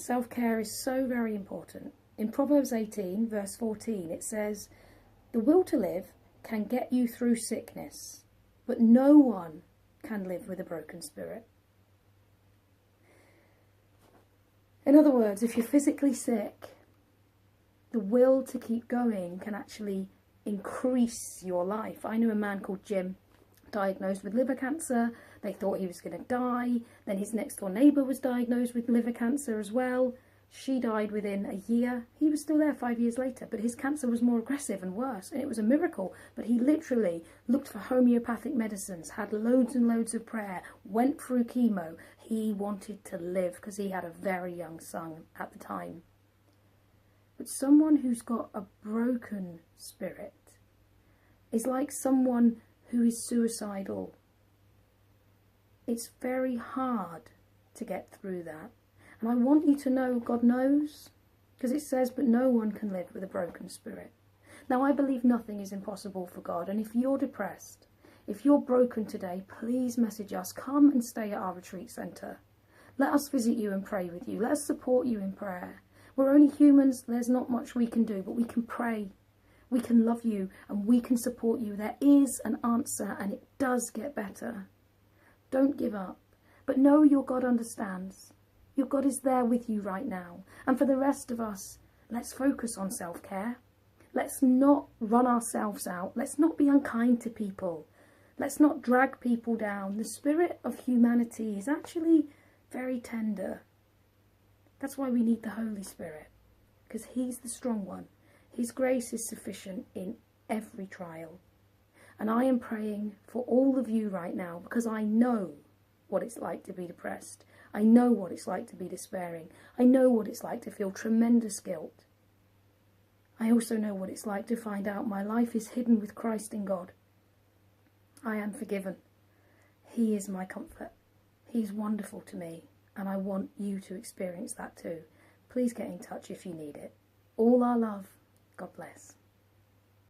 self-care is so very important. In Proverbs 18, verse 14, it says, "The will to live can get you through sickness, but no one can live with a broken spirit." In other words, if you're physically sick, the will to keep going can actually increase your life. I knew a man called Jim, diagnosed with liver cancer. They thought he was going to die. Then his next door neighbour was diagnosed with liver cancer as well. She died within a year. He was still there 5 years later, but his cancer was more aggressive and worse, and it was a miracle. But he literally looked for homeopathic medicines, had loads and loads of prayer, went through chemo. He wanted to live because he had a very young son at the time. But someone who's got a broken spirit is like someone who is suicidal. It's very hard to get through that. And I want you to know God knows, because it says, "But no one can live with a broken spirit." Now, I believe nothing is impossible for God. And if you're depressed, if you're broken today, please message us. Come and stay at our retreat centre. Let us visit you and pray with you. Let us support you in prayer. We're only humans. There's not much we can do, but we can pray. We can love you and we can support you. There is an answer and it does get better. Don't give up. But know your God understands. Your God is there with you right now. And for the rest of us, let's focus on self-care. Let's not run ourselves out. Let's not be unkind to people. Let's not drag people down. The spirit of humanity is actually very tender. That's why we need the Holy Spirit, because He's the strong one. His grace is sufficient in every trial. And I am praying for all of you right now, because I know what it's like to be depressed. I know what it's like to be despairing. I know what it's like to feel tremendous guilt. I also know what it's like to find out my life is hidden with Christ in God. I am forgiven. He is my comfort. He's wonderful to me, and I want you to experience that too. Please get in touch if you need it. All our love. God bless.